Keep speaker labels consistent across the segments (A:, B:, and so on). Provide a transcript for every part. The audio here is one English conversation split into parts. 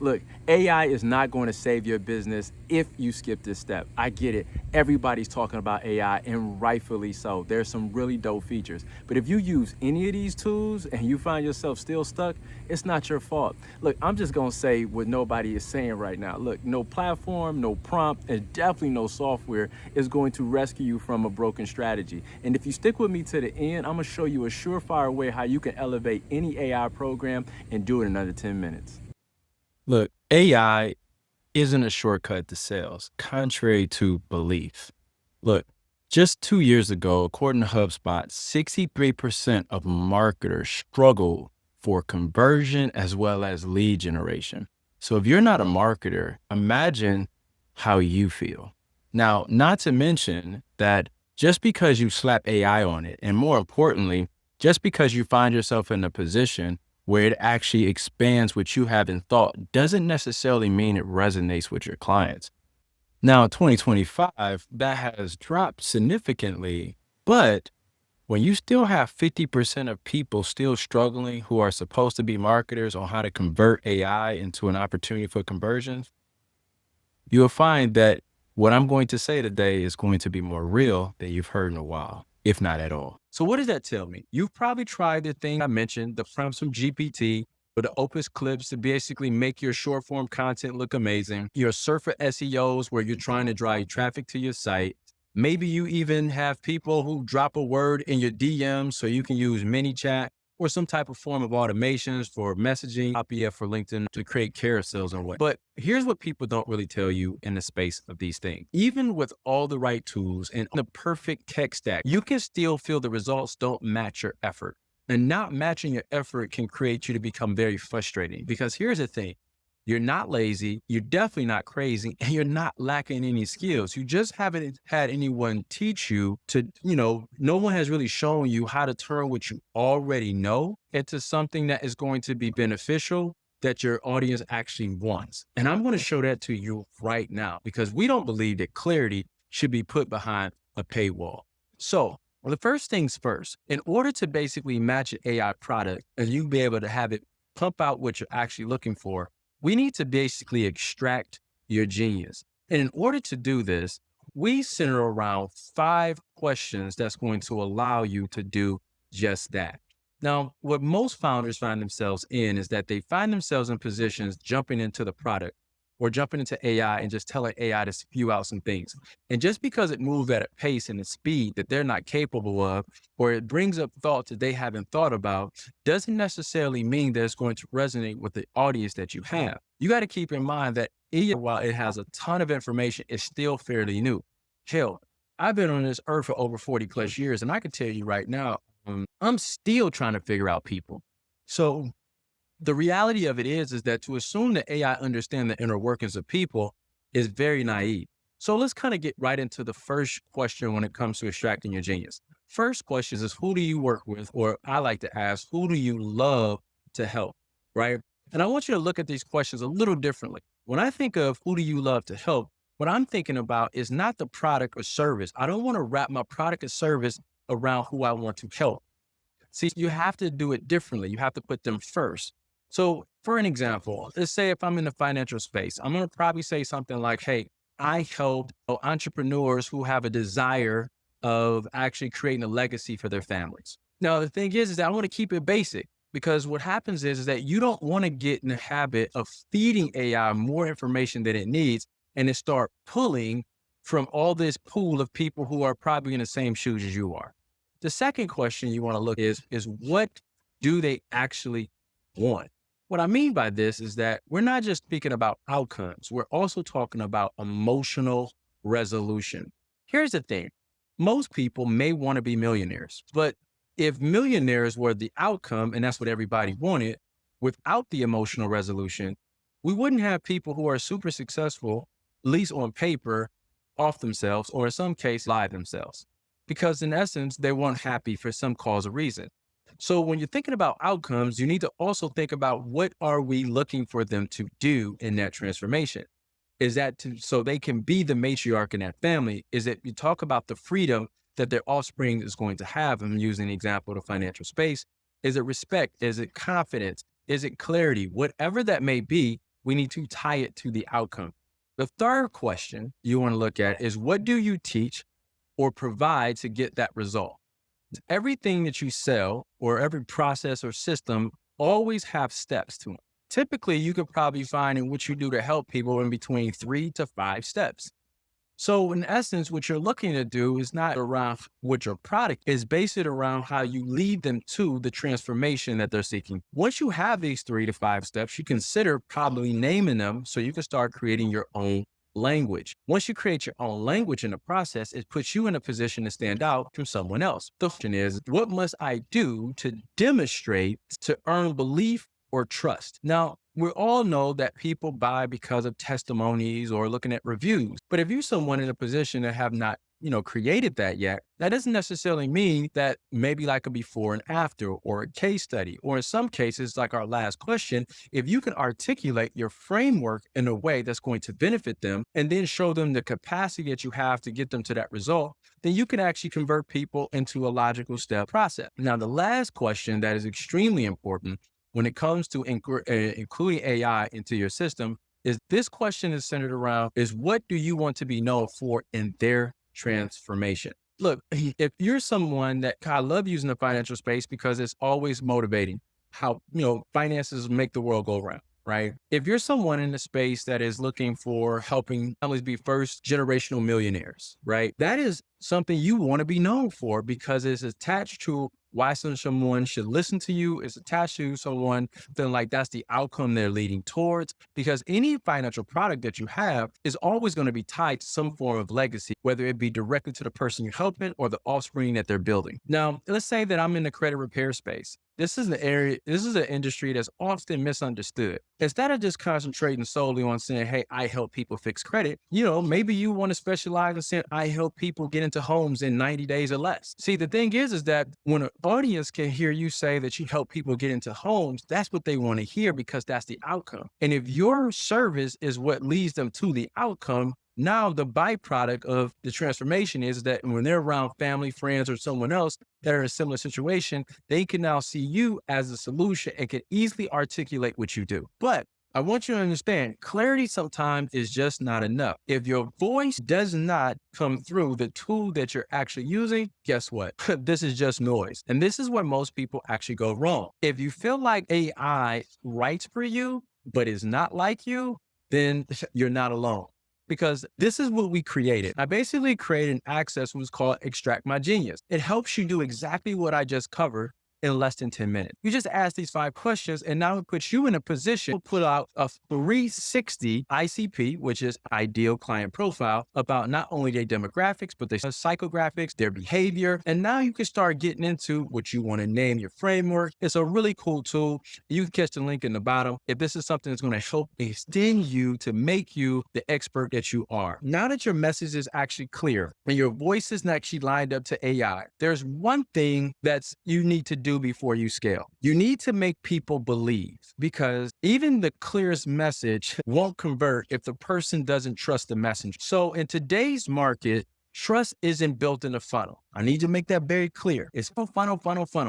A: Look, AI is not going to save your business if you skip this step. I get it. Everybody's talking about AI, and rightfully so. There's some really dope features. But if you use any of these tools and you find yourself still stuck, it's not your fault. Look, I'm just going to say what nobody is saying right now. Look, no platform, no prompt, and definitely no software is going to rescue you from a broken strategy. And if you stick with me to the end, I'm going to show you a surefire way how you can elevate any AI program and do it in under 10 minutes. Look, AI isn't a shortcut to sales, contrary to belief. Look, just 2 years ago, according to HubSpot, 63% of marketers struggle for conversion as well as lead generation. So if you're not a marketer, imagine how you feel. Now, not to mention that just because you slap AI on it, and more importantly, just because you find yourself in a position where it actually expands what you have in thought, doesn't necessarily mean it resonates with your clients. Now, in 2025, that has dropped significantly, but when you still have 50% of people still struggling who are supposed to be marketers on how to convert AI into an opportunity for conversions, you'll find that what I'm going to say today is going to be more real than you've heard in a while, if not at all. So what does that tell me? You've probably tried the thing I mentioned, the prompts from GPT, or the Opus clips to basically make your short form content look amazing. Your surfer SEOs where you're trying to drive traffic to your site. Maybe you even have people who drop a word in your DMs so you can use mini chat or some type of form of automations for messaging, IPF for LinkedIn to create carousels and what. But here's what people don't really tell you in the space of these things. Even with all the right tools and the perfect tech stack, you can still feel the results don't match your effort. And not matching your effort can create you to become very frustrating because here's the thing. You're not lazy, you're definitely not crazy, and you're not lacking any skills. You just haven't had anyone teach you to, no one has really shown you how to turn what you already know into something that is going to be beneficial that your audience actually wants. And I'm going to show that to you right now because we don't believe that clarity should be put behind a paywall. So, the first things first, in order to basically match an AI product and you be able to have it pump out what you're actually looking for, we need to basically extract your genius. And in order to do this, we center around 5 questions that's going to allow you to do just that. Now, what most founders find themselves in is that they find themselves in positions jumping into the product or jumping into AI and just telling AI to spew out some things. And just because it moves at a pace and a speed that they're not capable of, or it brings up thoughts that they haven't thought about, doesn't necessarily mean that it's going to resonate with the audience that you have. You got to keep in mind that while it has a ton of information, it's still fairly new. Hell, I've been on this earth for over 40 plus years, and I can tell you right now, I'm still trying to figure out people. So the reality of it is that to assume that AI understands the inner workings of people is very naive. So let's kind of get right into the first question when it comes to extracting your genius. First question is who do you work with? Or I like to ask, who do you love to help, right? And I want you to look at these questions a little differently. When I think of who do you love to help, what I'm thinking about is not the product or service. I don't want to wrap my product or service around who I want to help. See, you have to do it differently. You have to put them first. So for an example, let's say if I'm in the financial space, I'm going to probably say something like, hey, I help entrepreneurs who have a desire of actually creating a legacy for their families. Now, the thing is that I want to keep it basic because what happens is that you don't want to get in the habit of feeding AI more information than it needs and then start pulling from all this pool of people who are probably in the same shoes as you are. The second question you want to look is what do they actually want? What I mean by this is that we're not just speaking about outcomes. We're also talking about emotional resolution. Here's the thing. Most people may want to be millionaires, but if millionaires were the outcome, and that's what everybody wanted, without the emotional resolution, we wouldn't have people who are super successful, at least on paper, off themselves, or in some case, lie themselves. Because in essence, they weren't happy for some cause or reason. So when you're thinking about outcomes, you need to also think about what are we looking for them to do in that transformation? Is that so they can be the matriarch in that family? Is it you talk about the freedom that their offspring is going to have? I'm using the example of the financial space. Is it respect? Is it confidence? Is it clarity? Whatever that may be, we need to tie it to the outcome. The third question you want to look at is, what do you teach or provide to get that result? Everything that you sell or every process or system always have steps to it. Typically, you could probably find in what you do to help people in between 3 to 5 steps. So in essence, what you're looking to do is not around what your product is, based it around how you lead them to the transformation that they're seeking. Once you have these 3 to 5 steps, you consider probably naming them so you can start creating your own language. Once you create your own language in the process, it puts you in a position to stand out from someone else. The question is, what must I do to demonstrate to earn belief or trust? Now, we all know that people buy because of testimonies or looking at reviews. But if you're someone in a position that have not, created that yet, that doesn't necessarily mean that maybe like a before and after or a case study, or in some cases, like our last question, if you can articulate your framework in a way that's going to benefit them and then show them the capacity that you have to get them to that result, then you can actually convert people into a logical step process. Now, the last question that is extremely important when it comes to including AI into your system is, this question is centered around, is what do you want to be known for in their transformation? Look, if you're someone that, I love using the financial space because it's always motivating how, finances make the world go round, right? If you're someone in the space that is looking for helping families be first generational millionaires, right? That is something you want to be known for because it's attached to why someone should listen to you. It's attached to someone feeling like that's the outcome they're leading towards, because any financial product that you have is always going to be tied to some form of legacy, whether it be directly to the person you're helping or the offspring that they're building. Now, let's say that I'm in the credit repair space. This is an industry that's often misunderstood. Instead of just concentrating solely on saying, hey, I help people fix credit, maybe you want to specialize in saying, I help people get into homes in 90 days or less. See, the thing is that when an audience can hear you say that you help people get into homes, that's what they want to hear because that's the outcome. And if your service is what leads them to the outcome, now the byproduct of the transformation is that when they're around family, friends, or someone else that are in a similar situation, they can now see you as a solution and can easily articulate what you do. But I want you to understand, clarity sometimes is just not enough. If your voice does not come through the tool that you're actually using, guess what? This is just noise. And this is where most people actually go wrong. If you feel like AI writes for you, but is not like you, then you're not alone. Because this is what we created. I basically created an access what's called Extract My Genius. It helps you do exactly what I just covered in less than 10 minutes. You just ask these 5 questions, and now it puts you in a position to put out a 360 ICP, which is ideal client profile, about not only their demographics, but their psychographics, their behavior. And now you can start getting into what you want to name your framework. It's a really cool tool. You can catch the link in the bottom if this is something that's going to help extend you to make you the expert that you are. Now that your message is actually clear and your voice is actually lined up to AI, there's one thing that's you need to do before you scale. You need to make people believe, because even the clearest message won't convert if the person doesn't trust the messenger. So in today's market, trust isn't built in a funnel. I need to make that very clear. It's funnel.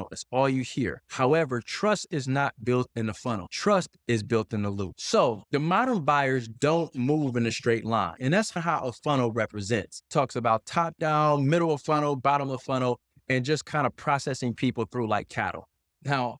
A: That's all you hear. However, trust is not built in a funnel. Trust is built in a loop. So the modern buyers don't move in a straight line. And that's how a funnel represents. Talks about top down, middle of funnel, bottom of funnel, and just kind of processing people through like cattle. Now,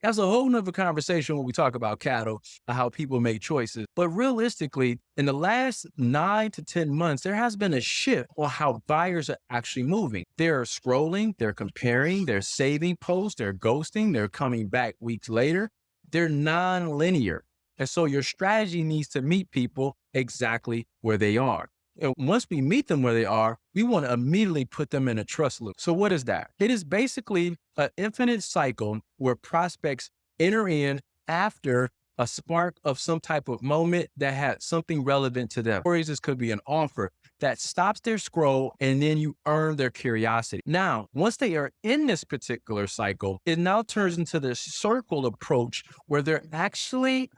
A: that's a whole nother conversation when we talk about cattle and how people make choices. But realistically, in the last 9 to 10 months, there has been a shift on how buyers are actually moving. They're scrolling, they're comparing, they're saving posts, they're ghosting, they're coming back weeks later. They're non-linear. And so your strategy needs to meet people exactly where they are. And once we meet them where they are, we want to immediately put them in a trust loop. So what is that? It is basically an infinite cycle where prospects enter in after a spark of some type of moment that had something relevant to them. Or this could be an offer that stops their scroll, and then you earn their curiosity. Now, once they are in this particular cycle, it now turns into the circle approach where they're actually,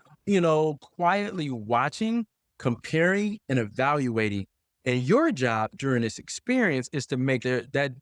A: quietly watching, comparing, and evaluating. And your job during this experience is to make that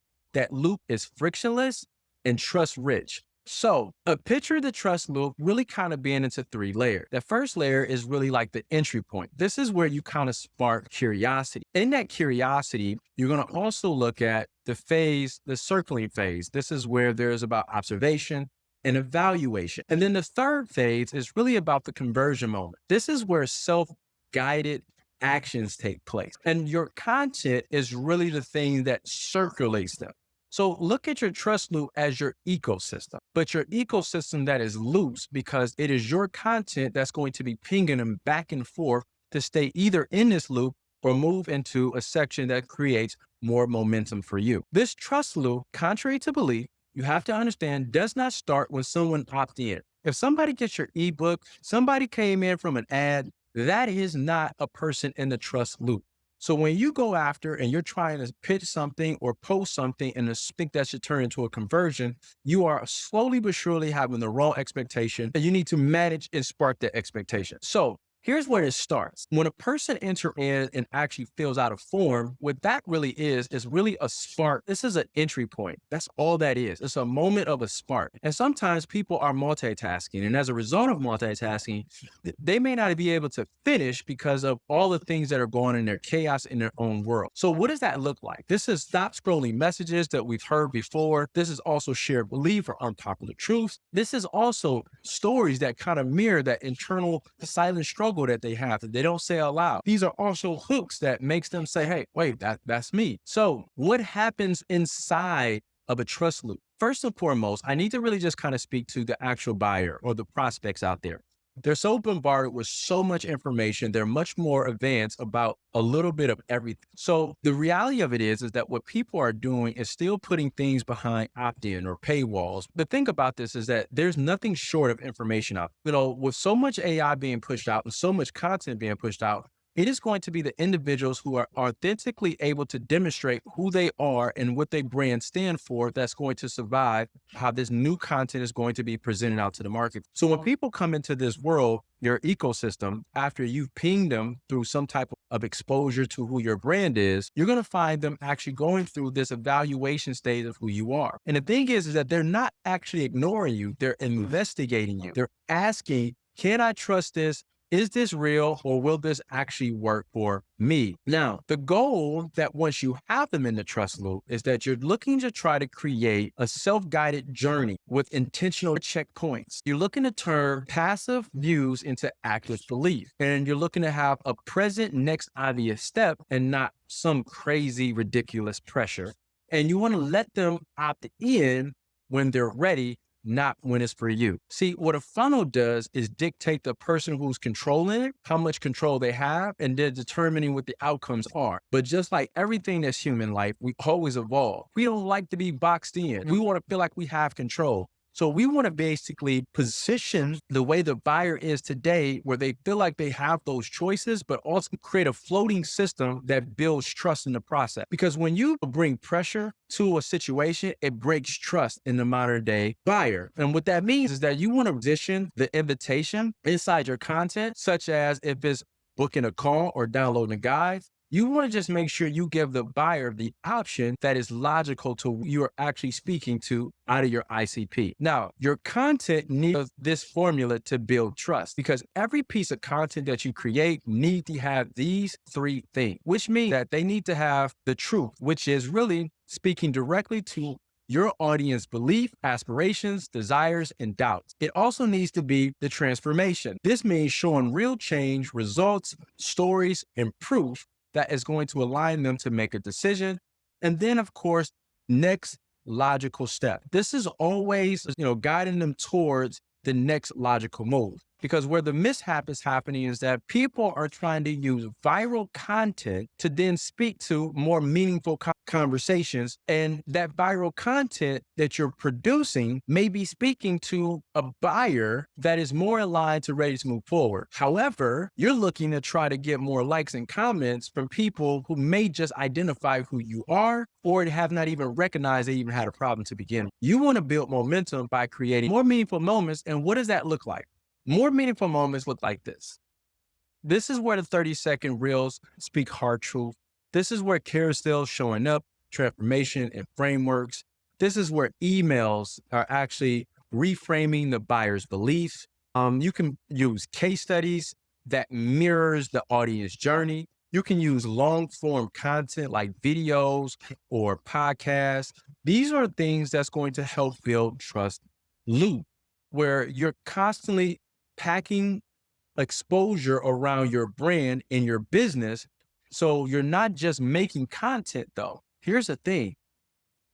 A: loop is frictionless and trust rich.
B: So a picture of the trust loop really kind of being into three layers. The first layer is really like the entry point. This is where you kind of spark curiosity. In that curiosity, you're going to also look at the phase, the circling phase. This is where there's about observation and evaluation. And then the third phase is really about the conversion moment. This is where self-guided actions take place. And your content is really the thing that circulates them. So look at your trust loop as your ecosystem, but your ecosystem that is loose because it is your content that's going to be pinging them back and forth to stay either in this loop or move into a section that creates more momentum for you. This trust loop, contrary to belief, you have to understand, does not start when someone opts in. If somebody gets your ebook, somebody came in from an ad, that is not a person in the trust loop. So when you go after and you're trying to pitch something or post something and think that should turn into a conversion, you are slowly but surely having the wrong expectation, and you need to manage and spark that expectation. So here's where it starts. When a person enters in and actually fills out a form, what that really is really a spark. This is an entry point. That's all that is. It's a moment of a spark. And sometimes people are multitasking. And as a result of multitasking, they may not be able to finish because of all the things that are going on in their chaos in their own world. So what does that look like? This is stop scrolling messages that we've heard before. This is also shared belief or unpopular truths. This is also stories that kind of mirror that internal silent struggle that they have that they don't say aloud. These are also hooks that makes them say, hey, wait, that's me. So what happens inside of a trust loop? First and foremost, I need to really just kind of speak to the actual buyer or the prospects out there. They're so bombarded with so much information. They're much more advanced about a little bit of everything. So the reality of it is that what people are doing is still putting things behind opt-in or paywalls. The thing about this is that there's nothing short of information out. With so much AI being pushed out and so much content being pushed out, it is going to be the individuals who are authentically able to demonstrate who they are and what their brand stand for that's going to survive how this new content is going to be presented out to the market. So when people come into this world, your ecosystem, after you've pinged them through some type of exposure to who your brand is, you're going to find them actually going through this evaluation stage of who you are. And the thing is that they're not actually ignoring you. They're investigating you. They're asking, can I trust this? Is this real, or will this actually work for me? Now, the goal that once you have them in the trust loop is that you're looking to try to create a self-guided journey with intentional checkpoints. You're looking to turn passive views into active belief, and you're looking to have a present next obvious step and not some crazy, ridiculous pressure. And you want to let them opt in when they're ready, not when it's for you. See, what a funnel does is dictate the person who's controlling it, how much control they have, and then determining what the outcomes are. But just like everything that's human life, we always evolve. We don't like to be boxed in. We want to feel like we have control. So we want to basically position the way the buyer is today where they feel like they have those choices, but also create a floating system that builds trust in the process. Because when you bring pressure to a situation, it breaks trust in the modern day buyer. And what that means is that you want to position the invitation inside your content, such as if it's booking a call or downloading a guide. You want to just make sure you give the buyer the option that is logical to who you're actually speaking to out of your ICP. Now, your content needs this formula to build trust because every piece of content that you create needs to have these three things, which means that they need to have the truth, which is really speaking directly to your audience belief, aspirations, desires, and doubts. It also needs to be the transformation. This means showing real change, results, stories, and proof that is going to align them to make a decision. And then, of course, next logical step. This is always, guiding them towards the next logical move. Because where the mishap is happening is that people are trying to use viral content to then speak to more meaningful conversations. And that viral content that you're producing may be speaking to a buyer that is more aligned to ready to move forward. However, you're looking to try to get more likes and comments from people who may just identify who you are or have not even recognized they even had a problem to begin. You want to build momentum by creating more meaningful moments. And what does that look like? More meaningful moments look like this. This is where the 30-second reels speak hard truth. This is where carousels showing up, transformation and frameworks. This is where emails are actually reframing the buyer's beliefs. You can use case studies that mirrors the audience journey. You can use long form content like videos or podcasts. These are things that's going to help build trust loop, where you're constantly packing exposure around your brand and your business. So you're not just making content though. Here's the thing.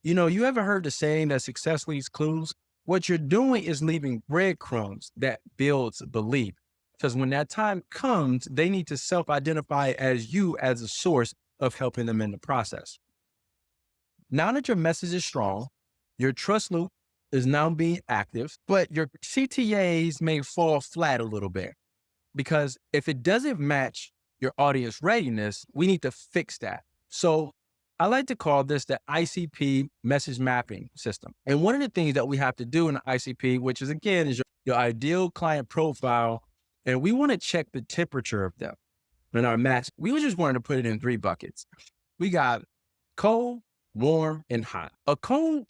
B: You ever heard the saying that success leaves clues? What you're doing is leaving breadcrumbs that builds belief. Because when that time comes, they need to self-identify as you as a source of helping them in the process. Now that your message is strong, your trust loop is now being active, but your CTAs may fall flat a little bit. Because if it doesn't match your audience readiness, we need to fix that. So I like to call this the ICP message mapping system. And one of the things that we have to do in the ICP, which is again, is your ideal client profile. And we want to check the temperature of them in our match. We just wanted to put it in 3 buckets. We got cold, warm, and hot. A cold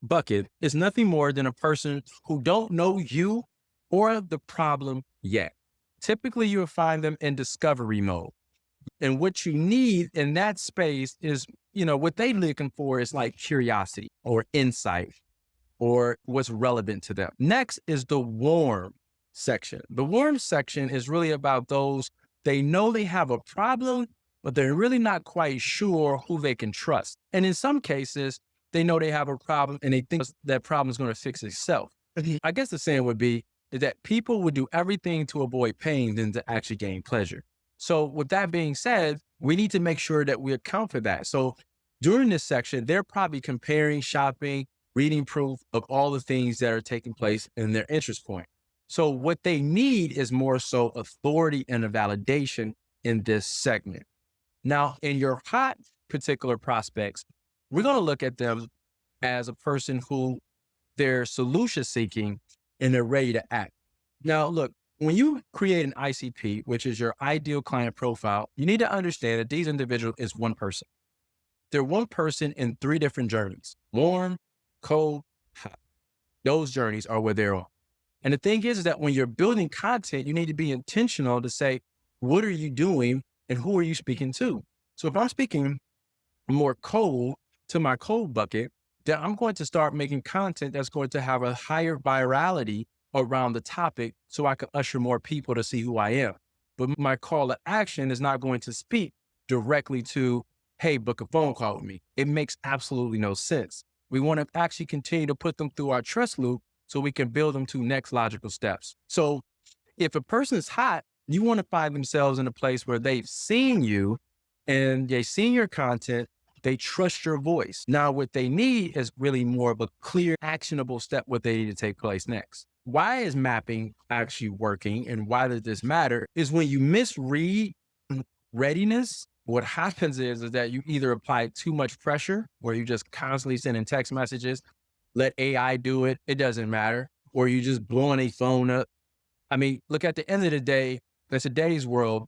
B: bucket is nothing more than a person who don't know you or the problem yet. Typically, you'll find them in discovery mode. And what you need in that space is, what they're looking for is like curiosity or insight or what's relevant to them. Next is the warm section. The warm section is really about those, they know they have a problem, but they're really not quite sure who they can trust. And in some cases, they know they have a problem and they think that problem is going to fix itself. I guess the saying would be that people would do everything to avoid pain than to actually gain pleasure. So with that being said, we need to make sure that we account for that. So during this section, they're probably comparing, shopping, reading proof of all the things that are taking place in their interest point. So what they need is more so authority and a validation in this segment. Now, in your hot particular prospects, we're going to look at them as a person who they're solution seeking and they're ready to act. Now, look, when you create an ICP, which is your ideal client profile, you need to understand that these individuals is one person. They're one person in 3 different journeys: warm, cold, hot. Those journeys are where they're on. And the thing is that when you're building content, you need to be intentional to say, what are you doing and who are you speaking to? So if I'm speaking more cold to my cold bucket, then I'm going to start making content that's going to have a higher virality around the topic so I can usher more people to see who I am. But my call to action is not going to speak directly to, hey, book a phone call with me. It makes absolutely no sense. We want to actually continue to put them through our trust loop so we can build them to next logical steps. So if a person is hot, you want to find themselves in a place where they've seen you and they've seen your content, they trust your voice. Now, what they need is really more of a clear, actionable step, what they need to take place next. Why is mapping actually working and why does this matter is when you misread readiness, what happens is that you either apply too much pressure where you just constantly sending text messages, let AI do it, it doesn't matter, or you just blowing a phone up. I mean, look, at the end of the day, in today's world,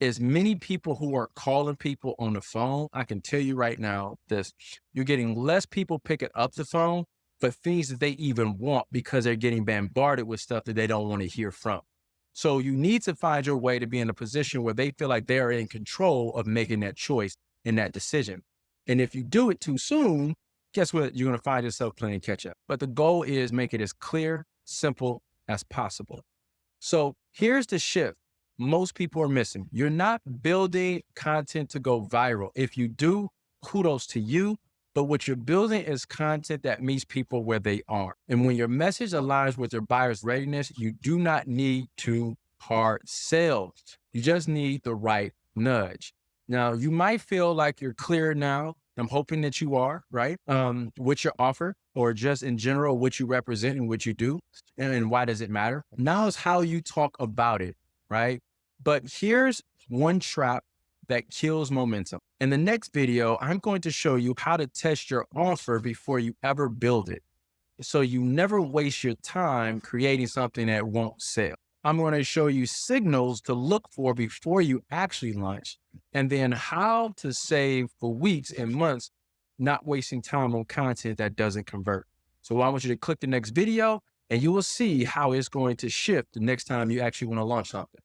B: as many people who are calling people on the phone, I can tell you right now this, you're getting less people picking up the phone for things that they even want because they're getting bombarded with stuff that they don't want to hear from. So you need to find your way to be in a position where they feel like they're in control of making that choice and that decision. And if you do it too soon, guess what? You're going to find yourself playing catch up. But the goal is make it as clear, simple as possible. So here's the shift most people are missing. You're not building content to go viral. If you do, kudos to you. But what you're building is content that meets people where they are. And when your message aligns with your buyer's readiness, you do not need to hard sell. You just need the right nudge. Now, you might feel like you're clear now. I'm hoping that you are, right? With your offer or just in general, what you represent and what you do and why does it matter? Now is how you talk about it, right? But here's one trap that kills momentum. In the next video, I'm going to show you how to test your offer before you ever build it. So you never waste your time creating something that won't sell. I'm going to show you signals to look for before you actually launch, and then how to save for weeks and months, not wasting time on content that doesn't convert. So I want you to click the next video and you will see how it's going to shift the next time you actually want to launch something.